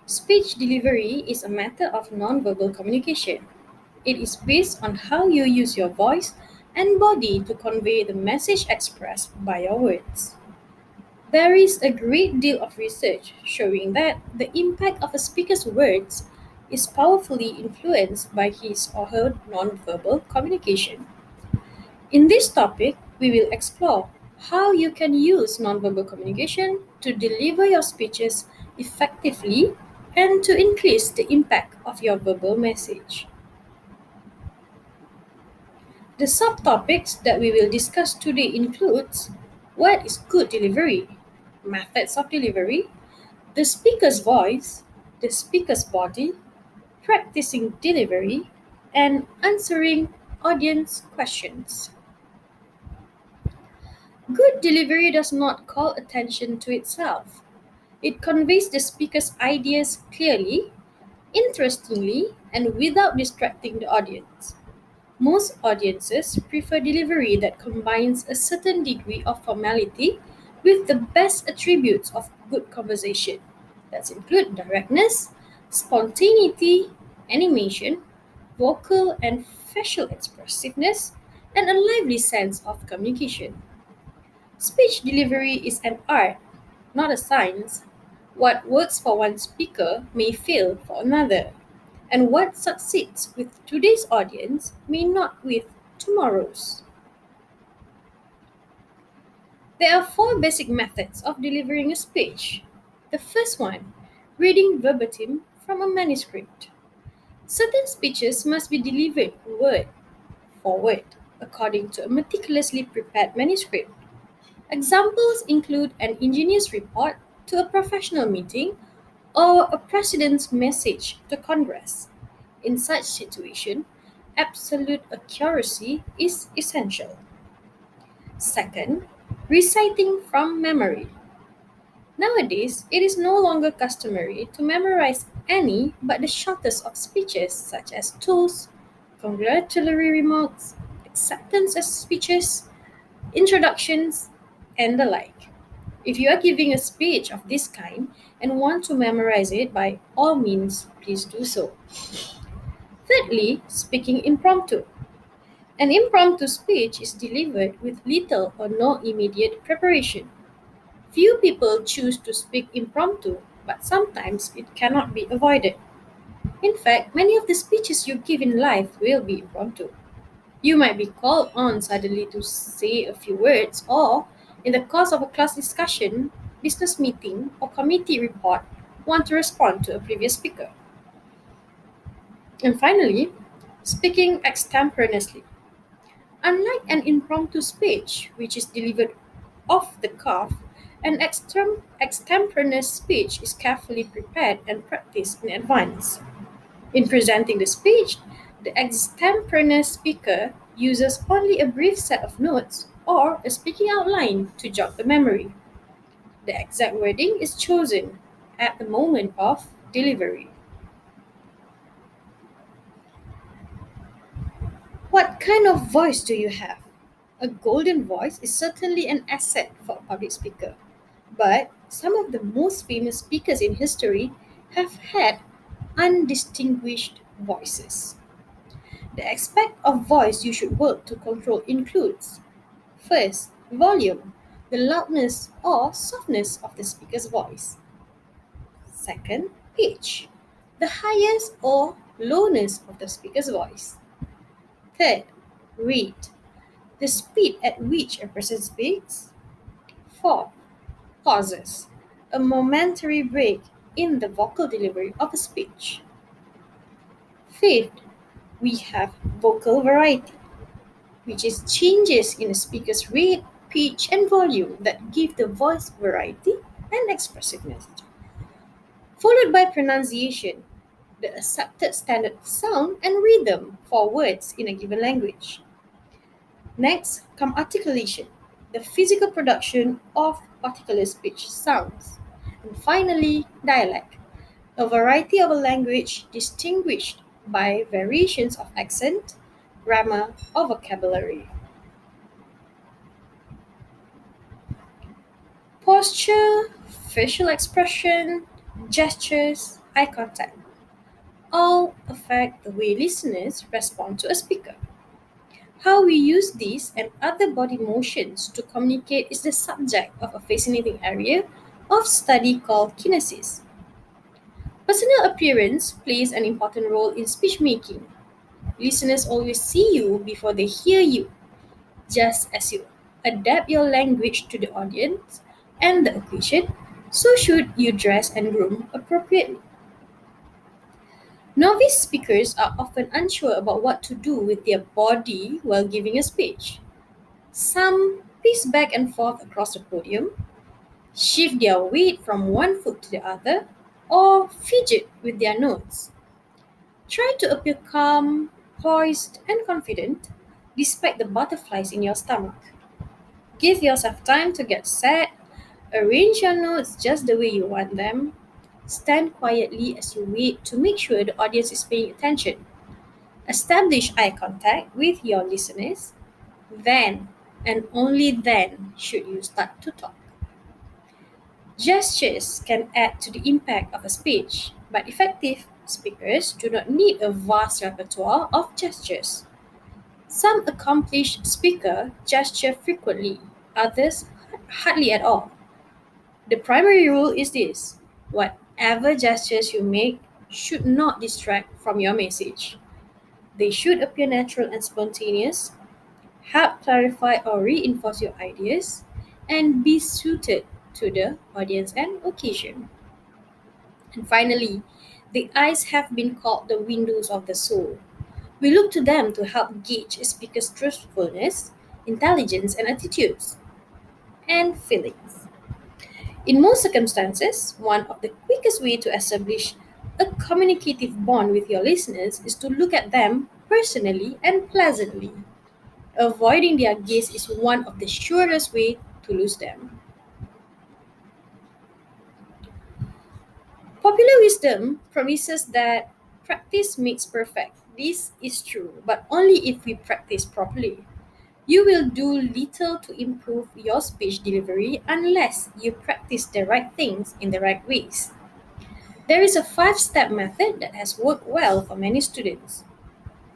Speech delivery is a matter of nonverbal communication. It is based on how you use your voice and body to convey the message expressed by your words. There is a great deal of research showing that the impact of a speaker's words is powerfully influenced by his or her nonverbal communication. In this topic, we will explore how you can use nonverbal communication to deliver your speeches effectively and to increase the impact of your verbal message. The subtopics that we will discuss today includes what is good delivery, methods of delivery, the speaker's voice, the speaker's body, practicing delivery, and answering audience questions. Good delivery does not call attention to itself. It conveys the speaker's ideas clearly, interestingly, and without distracting the audience. Most audiences prefer delivery that combines a certain degree of formality with the best attributes of good conversation. That include directness, spontaneity, animation, vocal and facial expressiveness, and a lively sense of communication. Speech delivery is an art, not a science. What works for one speaker may fail for another, and what succeeds with today's audience may not with tomorrow's. There are four basic methods of delivering a speech. The first one, reading verbatim from a manuscript. Certain speeches must be delivered word for word according to a meticulously prepared manuscript. Examples include an engineer's report to a professional meeting or a president's message to Congress. In such situation, absolute accuracy is essential. Second, reciting from memory. Nowadays, it is no longer customary to memorize any but the shortest of speeches such as toasts, congratulatory remarks, acceptance speeches, introductions, and the like. If you are giving a speech of this kind and want to memorize it, by all means, please do so. Thirdly, speaking impromptu. An impromptu speech is delivered with little or no immediate preparation. Few people choose to speak impromptu, but sometimes it cannot be avoided. In fact, many of the speeches you give in life will be impromptu. You might be called on suddenly to say a few words, or in the course of a class discussion, business meeting, or committee report, want to respond to a previous speaker. And finally, speaking extemporaneously. Unlike an impromptu speech, which is delivered off the cuff, an extemporaneous speech is carefully prepared and practiced in advance. In presenting the speech, the extemporaneous speaker uses only a brief set of notes or a speaking outline to jog the memory. The exact wording is chosen at the moment of delivery. What kind of voice do you have? A golden voice is certainly an asset for a public speaker, but some of the most famous speakers in history have had undistinguished voices. The aspect of voice you should work to control includes: first, volume, the loudness or softness of the speaker's voice. Second, pitch, the highest or lowness of the speaker's voice. Third, rate, the speed at which a person speaks. Fourth, pauses, a momentary break in the vocal delivery of a speech. Fifth, we have vocal variety, which is changes in a speaker's rate, pitch, and volume that give the voice variety and expressiveness. Followed by pronunciation, the accepted standard sound and rhythm for words in a given language. Next come articulation, the physical production of particular speech sounds. And finally, dialect, a variety of a language distinguished by variations of accent, grammar, or vocabulary. Posture, facial expression, gestures, eye contact, all affect the way listeners respond to a speaker. How we use these and other body motions to communicate is the subject of a fascinating area of study called kinesis. Personal appearance plays an important role in speech making. Listeners always see you before they hear you, just as you adapt your language to the audience and the occasion, so should you dress and groom appropriately. Novice speakers are often unsure about what to do with their body while giving a speech. Some pace back and forth across the podium, shift their weight from one foot to the other, or fidget with their notes. Try to appear calm, poised, and confident despite the butterflies in your stomach. Give yourself time to get set, arrange your notes just the way you want them, stand quietly as you wait to make sure the audience is paying attention. Establish eye contact with your listeners, then and only then should you start to talk. Gestures can add to the impact of a speech, but effective speakers do not need a vast repertoire of gestures. Some accomplished speakers gesture frequently, others hardly at all. The primary rule is this: whatever gestures you make should not distract from your message. They should appear natural and spontaneous, help clarify or reinforce your ideas, and be suited to the audience and occasion. And finally, the eyes have been called the windows of the soul. We look to them to help gauge a speaker's truthfulness, intelligence, and attitudes, and feelings. In most circumstances, one of the quickest ways to establish a communicative bond with your listeners is to look at them personally and pleasantly. Avoiding their gaze is one of the surest ways to lose them. Popular wisdom promises that practice makes perfect. This is true, but only if we practice properly. You will do little to improve your speech delivery unless you practice the right things in the right ways. There is a 5-step method that has worked well for many students.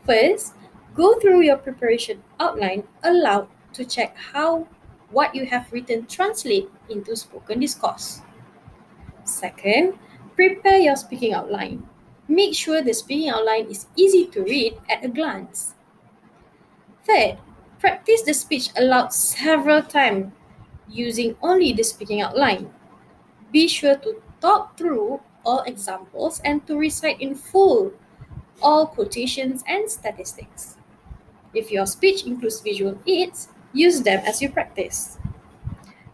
First, go through your preparation outline aloud to check how what you have written translate into spoken discourse. Second, prepare your speaking outline. Make sure the speaking outline is easy to read at a glance. Third, practice the speech aloud several times using only the speaking outline. Be sure to talk through all examples and to recite in full all quotations and statistics. If your speech includes visual aids, use them as you practice.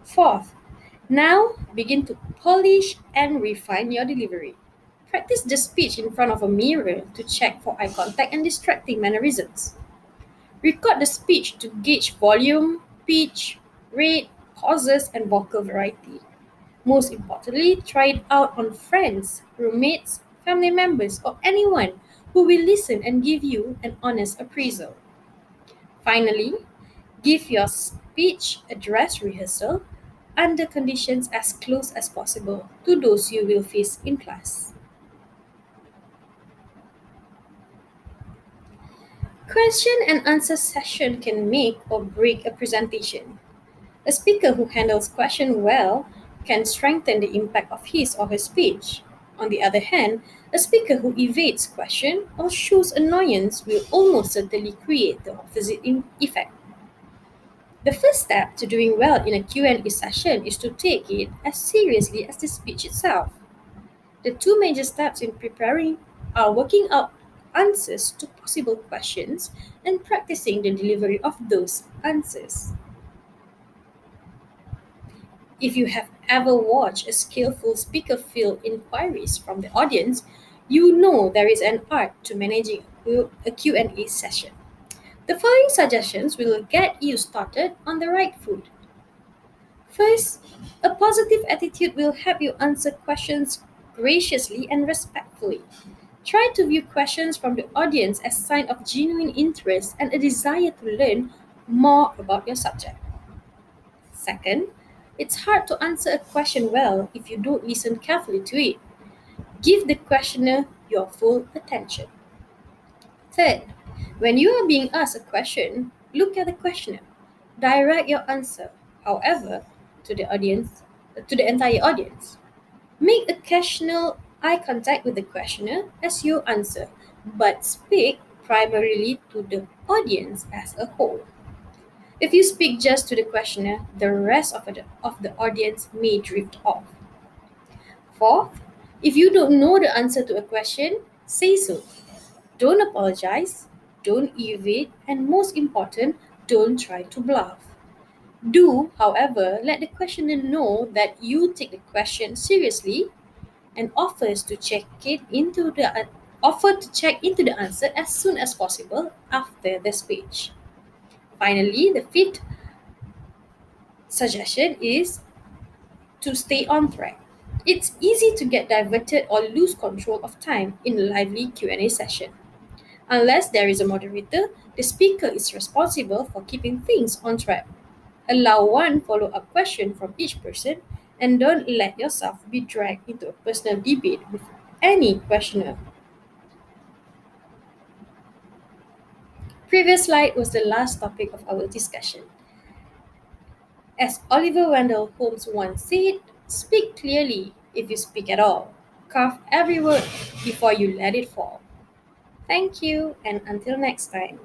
Fourth, now begin to polish and refine your delivery. Practice the speech in front of a mirror to check for eye contact and distracting mannerisms. Record the speech to gauge volume, pitch, rate, pauses, and vocal variety. Most importantly, try it out on friends, roommates, family members, or anyone who will listen and give you an honest appraisal. Finally, give your speech a dress rehearsal under conditions as close as possible to those you will face in class. Question and answer session can make or break a presentation. A speaker who handles question well can strengthen the impact of his or her speech. On the other hand, a speaker who evades question or shows annoyance will almost certainly create the opposite effect. The first step to doing well in a Q&A session is to take it as seriously as the speech itself. The two major steps in preparing are working out answers to possible questions and practicing the delivery of those answers. If you have ever watched a skillful speaker field inquiries from the audience, you know there is an art to managing a Q&A session. The following suggestions will get you started on the right foot. First, a positive attitude will help you answer questions graciously and respectfully. Try to view questions from the audience as sign of genuine interest and a desire to learn more about your subject. Second, it's hard to answer a question well if you don't listen carefully to it. Give the questioner your full attention. Third, when you are being asked a question, look at the questioner. Direct your answer, however, to the entire audience. Make occasional eye contact with the questioner as you answer, but speak primarily to the audience as a whole. If you speak just to the questioner, the rest of the audience may drift off. Fourth, if you don't know the answer to a question, say so. Don't apologize, don't evade, and most important, don't try to bluff. Do, however, let the questioner know that you take the question seriously and offer to check into the answer as soon as possible after the speech. Finally, the fifth suggestion is to stay on track. It's easy to get diverted or lose control of time in a lively Q&A session. Unless there is a moderator, the speaker is responsible for keeping things on track. Allow one follow-up question from each person and don't let yourself be dragged into a personal debate with any questioner. Previous slide was the last topic of our discussion. As Oliver Wendell Holmes once said, speak clearly if you speak at all. Carve every word before you let it fall. Thank you, and until next time.